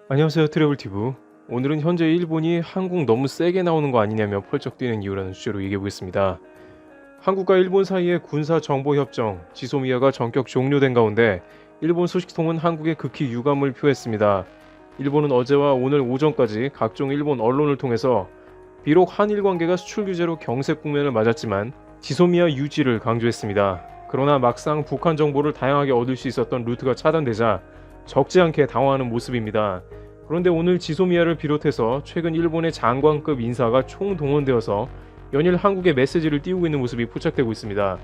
안녕하세요, 트래블티브. 오늘은 현재 일본이 한국 너무 세게 나오는 거 아니냐며 펄쩍 뛰는 이유라는 주제로 얘기해보겠습니다. 한국과 일본 사이의 군사정보협정 지소미아가 전격 종료된 가운데 일본 소식통은 한국에 극히 유감을 표했습니다. 일본은 어제와 오늘 오전까지 각종 일본 언론을 통해서 비록 한일 관계가 수출 규제로 경색 국면을 맞았지만 지소미아 유지를 강조했습니다. 그러나 막상 북한 정보를 다양하게 얻을 수 있었던 루트가 차단되자 적지 않게 당황하는 모습입니다. 그런데 오늘 지소미아를 비롯해서 최근 일본의 장관급 인사가 총동원되어서 연일 한국에 메시지를 띄우고 있는 모습이 포착되고 있습니다.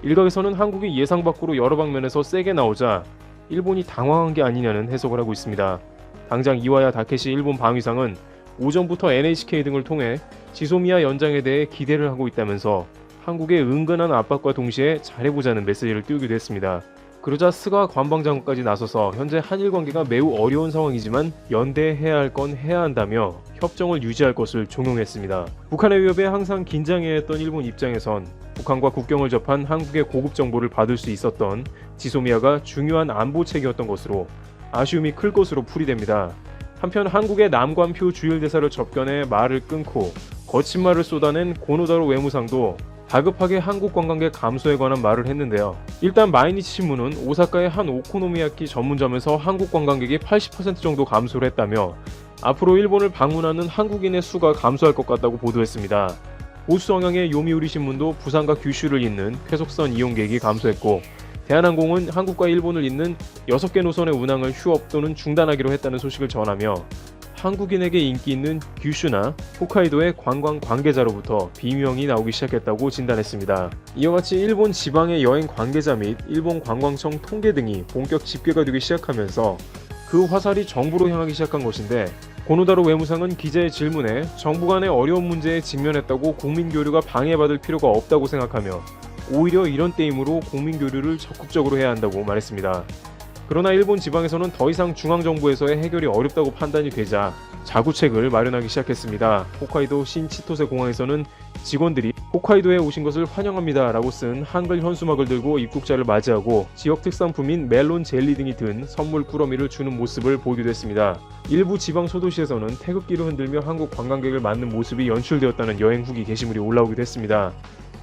일각에서는 한국이 예상 밖으로 여러 방면에서 세게 나오자 일본이 당황한 게 아니냐는 해석을 하고 있습니다. 당장 이와야 다케시 일본 방위상은 오전부터 NHK 등을 통해 지소미아 연장에 대해 기대를 하고 있다면서 한국의 은근한 압박과 동시에 잘해보자는 메시지를 띄우기도 했습니다. 그러자 스가 관방장관까지 나서서 현재 한일 관계가 매우 어려운 상황이지만 연대해야 할 건 해야 한다며 협정을 유지할 것을 종용했습니다. 북한의 위협에 항상 긴장해야 했던 일본 입장에선 북한과 국경을 접한 한국의 고급 정보를 받을 수 있었던 지소미아가 중요한 안보책이었던 것으로 아쉬움이 클 것으로 풀이됩니다. 한편 한국의 남관표 주일대사를 접견해 말을 끊고 거친 말을 쏟아낸 고노다로 외무상도 다급하게 한국 관광객 감소에 관한 말을 했는데요. 일단 마이니치 신문은 오사카의 한 오코노미야키 전문점에서 한국 관광객이 80% 정도 감소를 했다며 앞으로 일본을 방문하는 한국인의 수가 감소할 것 같다고 보도했습니다. 보수 성향의 요미우리 신문도 부산과 규슈를 잇는 쾌속선 이용객이 감소했고 대한항공은 한국과 일본을 잇는 6개 노선의 운항을 휴업 또는 중단하기로 했다는 소식을 전하며 한국인에게 인기 있는 규슈나 홋카이도의 관광 관계자로부터 비명이 나오기 시작했다고 진단했습니다. 이와 같이 일본 지방의 여행 관계자 및 일본 관광청 통계 등이 본격 집계가 되기 시작하면서 그 화살이 정부로 향하기 시작한 것인데 고노다로 외무상은 기자의 질문에 정부 간의 어려운 문제에 직면했다고 국민교류가 방해받을 필요가 없다고 생각하며 오히려 이런 때이므로 국민교류를 적극적으로 해야 한다고 말했습니다. 그러나 일본 지방에서는 더 이상 중앙정부에서의 해결이 어렵다고 판단이 되자 자구책을 마련하기 시작했습니다. 홋카이도 신치토세 공항에서는 직원들이 홋카이도에 오신 것을 환영합니다 라고 쓴 한글 현수막을 들고 입국자를 맞이하고 지역 특산품인 멜론 젤리 등이 든 선물 꾸러미를 주는 모습을 보이기도 했습니다. 일부 지방 소도시에서는 태극기를 흔들며 한국 관광객을 맞는 모습이 연출되었다는 여행 후기 게시물이 올라오기도 했습니다.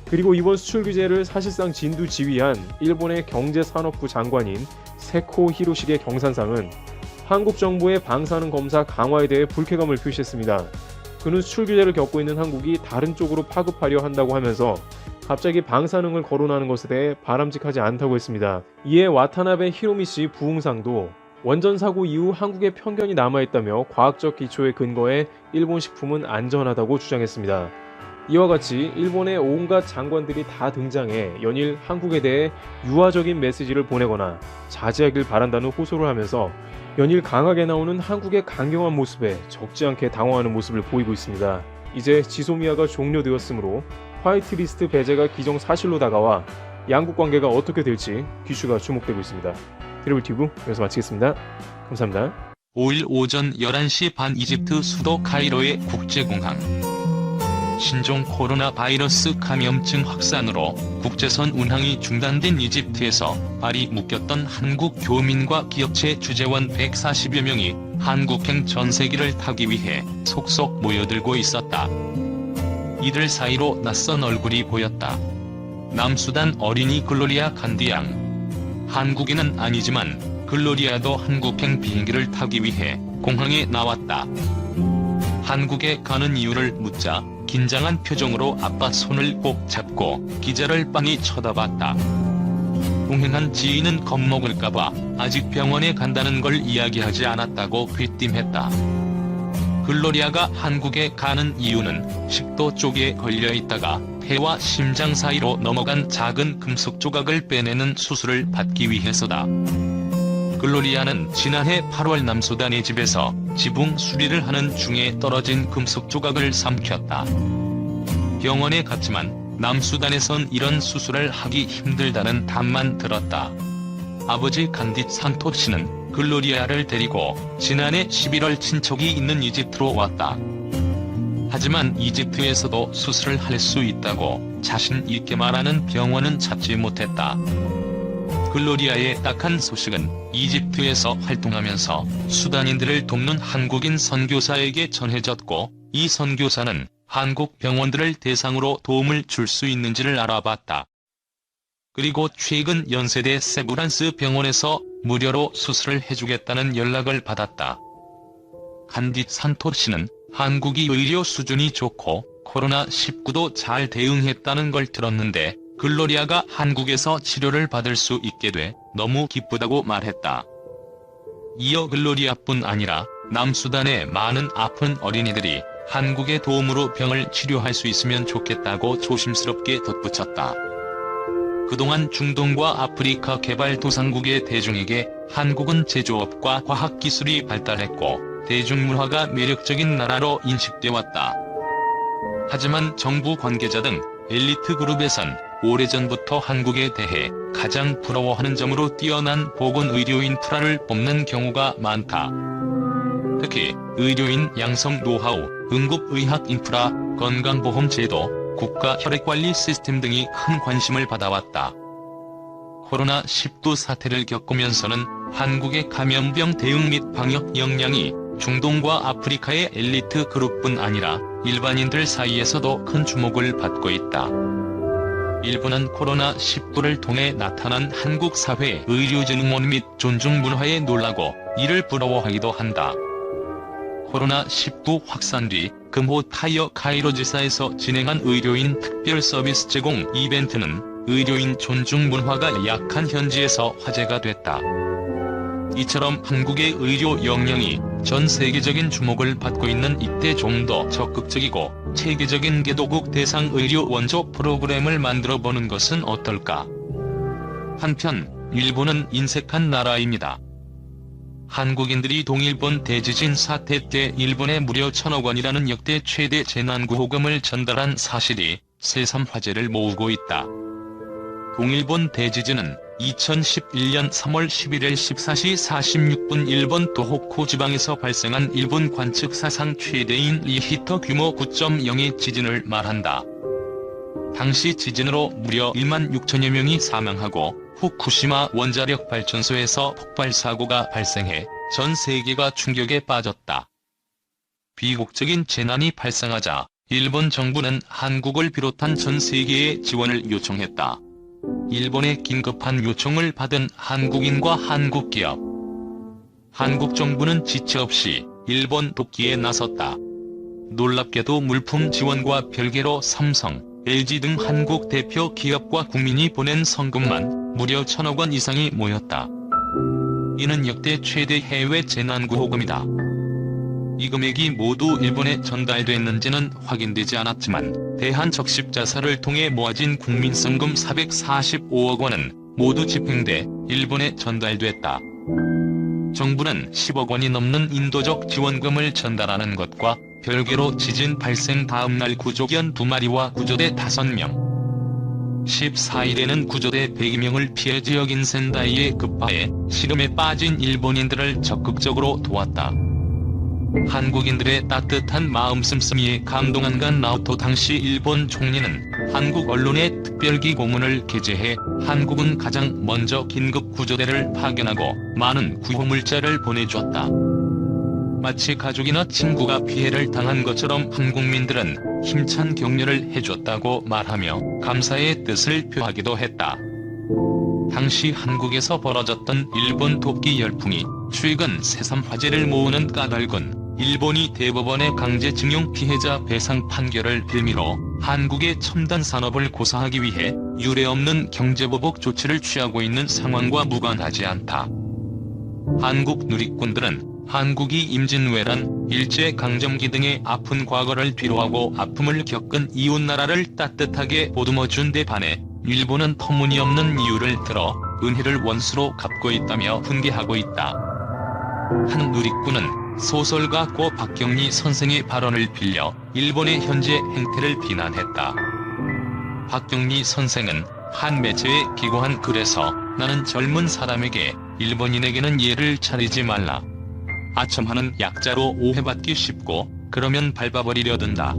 그리고 이번 수출 규제를 사실상 진두지휘한 일본의 경제산업부 장관인 세코 히로시게 경산상은 한국 정부의 방사능 검사 강화에 대해 불쾌감을 표시했습니다. 그는 수출 규제를 겪고 있는 한국이 다른 쪽으로 파급하려 한다고 하면서 갑자기 방사능을 거론하는 것에 대해 바람직하지 않다고 했습니다. 이에 와타나베 히로미시 부흥상도 원전 사고 이후 한국에 편견이 남아있다며 과학적 기초에 근거해 일본 식품은 안전하다고 주장했습니다. 이와 같이 일본의 온갖 장관들이 다 등장해 연일 한국에 대해 유화적인 메시지를 보내거나 자제하길 바란다는 호소를 하면서 연일 강하게 나오는 한국의 강경한 모습에 적지 않게 당황하는 모습을 보이고 있습니다. 이제 지소미아가 종료되었으므로 화이트리스트 배제가 기정사실로 다가와 양국 관계가 어떻게 될지 귀추가 주목되고 있습니다. 트래블티브 여기서 마치겠습니다. 감사합니다. 5일 오전 11시 반 이집트 수도 카이로의 국제공항. 신종 코로나 바이러스 감염증 확산으로 국제선 운항이 중단된 이집트에서 발이 묶였던 한국 교민과 기업체 주재원 140여 명이 한국행 전세기를 타기 위해 속속 모여들고 있었다. 이들 사이로 낯선 얼굴이 보였다. 남수단 어린이 글로리아 간디양. 한국인은 아니지만 글로리아도 한국행 비행기를 타기 위해 공항에 나왔다. 한국에 가는 이유를 묻자 긴장한 표정으로 아빠 손을 꼭 잡고 기자를 빤히 쳐다봤다. 동행한 지인은 겁먹을까봐 아직 병원에 간다는 걸 이야기하지 않았다고 귀띔했다. 글로리아가 한국에 가는 이유는 식도 쪽에 걸려있다가 폐와 심장 사이로 넘어간 작은 금속 조각을 빼내는 수술을 받기 위해서다. 글로리아는 지난해 8월 남수단의 집에서 지붕 수리를 하는 중에 떨어진 금속 조각을 삼켰다. 병원에 갔지만 남수단에선 이런 수술을 하기 힘들다는 답만 들었다. 아버지 간디 산토 씨는 글로리아를 데리고 지난해 11월 친척이 있는 이집트로 왔다. 하지만 이집트에서도 수술을 할 수 있다고 자신 있게 말하는 병원은 찾지 못했다. 글로리아의 딱한 소식은 이집트에서 활동하면서 수단인들을 돕는 한국인 선교사에게 전해졌고, 이 선교사는 한국 병원들을 대상으로 도움을 줄 수 있는지를 알아봤다. 그리고 최근 연세대 세브란스 병원에서 무료로 수술을 해주겠다는 연락을 받았다. 간디 산토 씨는 한국이 의료 수준이 좋고 코로나19도 잘 대응했다는 걸 들었는데 글로리아가 한국에서 치료를 받을 수 있게 돼 너무 기쁘다고 말했다. 이어 글로리아뿐 아니라 남수단의 많은 아픈 어린이들이 한국의 도움으로 병을 치료할 수 있으면 좋겠다고 조심스럽게 덧붙였다. 그동안 중동과 아프리카 개발도상국의 대중에게 한국은 제조업과 과학기술이 발달했고 대중문화가 매력적인 나라로 인식돼 왔다. 하지만 정부 관계자 등 엘리트 그룹에선 오래전부터 한국에 대해 가장 부러워하는 점으로 뛰어난 보건의료 인프라를 뽑는 경우가 많다. 특히 의료인 양성 노하우, 응급의학 인프라, 건강보험 제도, 국가 혈액관리 시스템 등이 큰 관심을 받아왔다. 코로나19 사태를 겪으면서는 한국의 감염병 대응 및 방역 역량이 중동과 아프리카의 엘리트 그룹뿐 아니라 일반인들 사이에서도 큰 주목을 받고 있다. 일부는 코로나19를 통해 나타난 한국 사회 의료진흥원 및 존중 문화에 놀라고 이를 부러워하기도 한다. 코로나19 확산 뒤 금호 타이어 카이로 지사에서 진행한 의료인 특별 서비스 제공 이벤트는 의료인 존중 문화가 약한 현지에서 화제가 됐다. 이처럼 한국의 의료 역량이 전 세계적인 주목을 받고 있는 이때 좀 더 적극적이고 체계적인 개도국 대상 의료 원조 프로그램을 만들어보는 것은 어떨까? 한편 일본은 인색한 나라입니다. 한국인들이 동일본 대지진 사태 때 일본에 무려 1,000억 원이라는 역대 최대 재난구호금을 전달한 사실이 새삼 화제를 모으고 있다. 동일본 대지진은 2011년 3월 11일 14시 46분 일본 도호쿠 지방에서 발생한 일본 관측 사상 최대인 리히터 규모 9.0의 지진을 말한다. 당시 지진으로 무려 1만 6천여 명이 사망하고 후쿠시마 원자력 발전소에서 폭발 사고가 발생해 전 세계가 충격에 빠졌다. 비극적인 재난이 발생하자 일본 정부는 한국을 비롯한 전 세계에 지원을 요청했다. 일본의 긴급한 요청을 받은 한국인과 한국기업. 한국 정부는 지체 없이 일본 돕기에 나섰다. 놀랍게도 물품 지원과 별개로 삼성, LG 등 한국 대표 기업과 국민이 보낸 성금만 무려 1,000억 원 이상이 모였다. 이는 역대 최대 해외 재난구호금이다. 이 금액이 모두 일본에 전달됐는지는 확인되지 않았지만 대한적십자사를 통해 모아진 국민성금 445억 원은 모두 집행돼 일본에 전달됐다. 정부는 10억 원이 넘는 인도적 지원금을 전달하는 것과 별개로 지진 발생 다음날 구조견 2마리와 구조대 5명, 14일에는 구조대 100명을 피해 지역 인센다이에 급파해 시름에 빠진 일본인들을 적극적으로 도왔다. 한국인들의 따뜻한 마음 씀씀이에 감동한 간 나오토 당시 일본 총리는 한국 언론에 특별기 고문을 게재해 한국은 가장 먼저 긴급 구조대를 파견하고 많은 구호물자를 보내줬다. 마치 가족이나 친구가 피해를 당한 것처럼 한국민들은 힘찬 격려를 해줬다고 말하며 감사의 뜻을 표하기도 했다. 당시 한국에서 벌어졌던 일본 돕기 열풍이 최근 새삼 화제를 모으는 까닭은 일본이 대법원의 강제징용 피해자 배상 판결을 빌미로 한국의 첨단 산업을 고사하기 위해 유례없는 경제보복 조치를 취하고 있는 상황과 무관하지 않다. 한국 누리꾼들은 한국이 임진왜란, 일제강점기 등의 아픈 과거를 뒤로하고 아픔을 겪은 이웃나라를 따뜻하게 보듬어준 데 반해 일본은 터무니없는 이유를 들어 은혜를 원수로 갚고 있다며 훈계하고 있다. 한 누리꾼은 소설가 고 박경리 선생의 발언을 빌려 일본의 현재 행태를 비난했다. 박경리 선생은 한 매체에 기고한 글에서 나는 젊은 사람에게 일본인에게는 예를 차리지 말라. 아첨하는 약자로 오해받기 쉽고 그러면 밟아버리려 든다.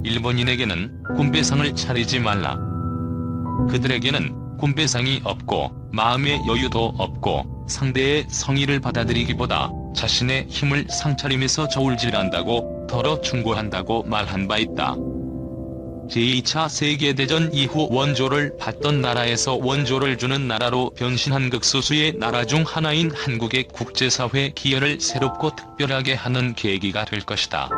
일본인에게는 군배상을 차리지 말라. 그들에게는 군배상이 없고 마음의 여유도 없고 상대의 성의를 받아들이기보다 자신의 힘을 상차림에서 저울질한다고 덜어 충고한다고 말한 바 있다. 제2차 세계대전 이후 원조를 받던 나라에서 원조를 주는 나라로 변신한 극소수의 나라 중 하나인 한국의 국제사회 기여를 새롭고 특별하게 하는 계기가 될 것이다.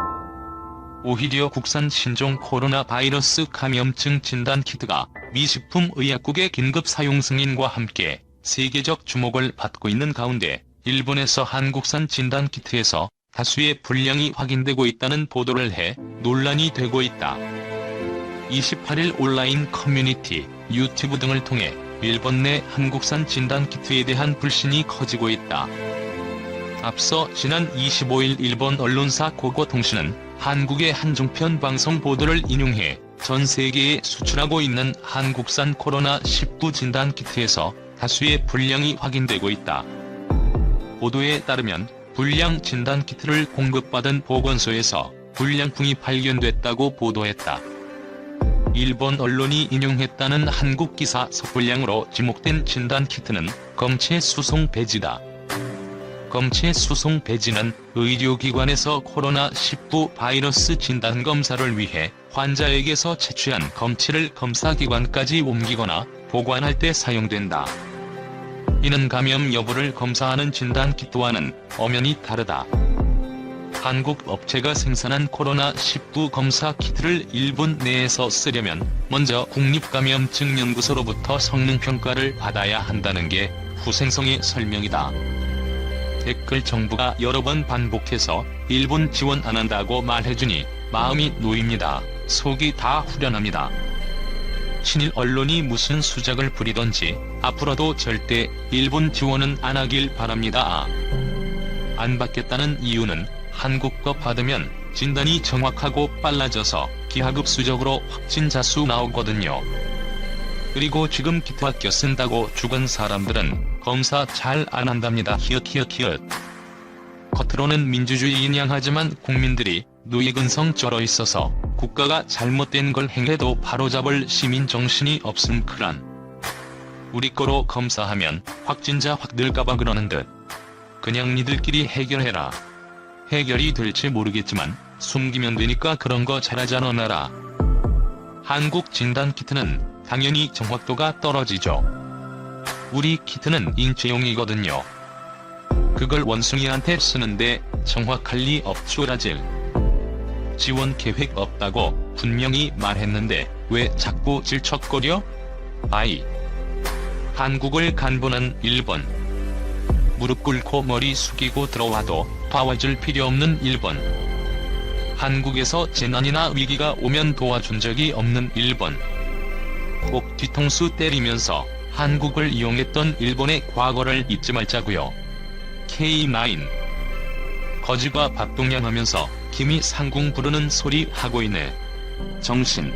오히려 국산 신종 코로나 바이러스 감염증 진단 키트가 미 식품의약국의 긴급 사용 승인과 함께 세계적 주목을 받고 있는 가운데 일본에서 한국산 진단 키트에서 다수의 불량이 확인되고 있다는 보도를 해 논란이 되고 있다. 28일 온라인 커뮤니티, 유튜브 등을 통해 일본 내 한국산 진단 키트에 대한 불신이 커지고 있다. 앞서 지난 25일 일본 언론사 고고통신은 한국의 한중편 방송 보도를 인용해 전 세계에 수출하고 있는 한국산 코로나19 진단 키트에서 다수의 불량이 확인되고 있다. 보도에 따르면 불량 진단 키트를 공급받은 보건소에서 불량품이 발견됐다고 보도했다. 일본 언론이 인용했다는 한국 기사 섣불량으로 지목된 진단 키트는 검체 수송 배지다. 검체 수송 배지는 의료기관에서 코로나19 바이러스 진단 검사를 위해 환자에게서 채취한 검체를 검사기관까지 옮기거나 보관할 때 사용된다. 이는 감염 여부를 검사하는 진단 키트와는 엄연히 다르다. 한국 업체가 생산한 코로나19 검사 키트를 일본 내에서 쓰려면 먼저 국립감염증연구소로부터 성능평가를 받아야 한다는 게 후생성의 설명이다. 댓글 정부가 여러 번 반복해서 일본 지원 안 한다고 말해주니 마음이 놓입니다. 속이 다 후련합니다. 친일 언론이 무슨 수작을 부리던지 앞으로도 절대 일본 지원은 안 하길 바랍니다. 안 받겠다는 이유는 한국 거 받으면 진단이 정확하고 빨라져서 기하급수적으로 확진자 수 나오거든요. 그리고 지금 키트 아껴 쓴다고 죽은 사람들은 검사 잘 안 한답니다. 히읗. 겉으로는 민주주의인 양하지만 국민들이 누이근성 쩔어 있어서 국가가 잘못된 걸 행해도 바로잡을 시민 정신이 없음 크란. 우리 거로 검사하면 확진자 확 늘까봐 그러는 듯. 그냥 니들끼리 해결해라. 해결이 될지 모르겠지만 숨기면 되니까 그런 거 잘하잖아 나라. 한국 진단 키트는 당연히 정확도가 떨어지죠. 우리 키트는 인체용이거든요. 그걸 원숭이한테 쓰는데 정확할 리 없죠라질. 지원 계획 없다고 분명히 말했는데 왜 자꾸 질척거려? 아이. 한국을 간보는 일본. 무릎 꿇고 머리 숙이고 들어와도 봐와줄 필요 없는 일본. 한국에서 재난이나 위기가 오면 도와준 적이 없는 일본. 꼭 뒤통수 때리면서 한국을 이용했던 일본의 과거를 잊지 말자고요. K9 거지가 박동양 하면서 김이 상궁 부르는 소리 하고 있네. 정신.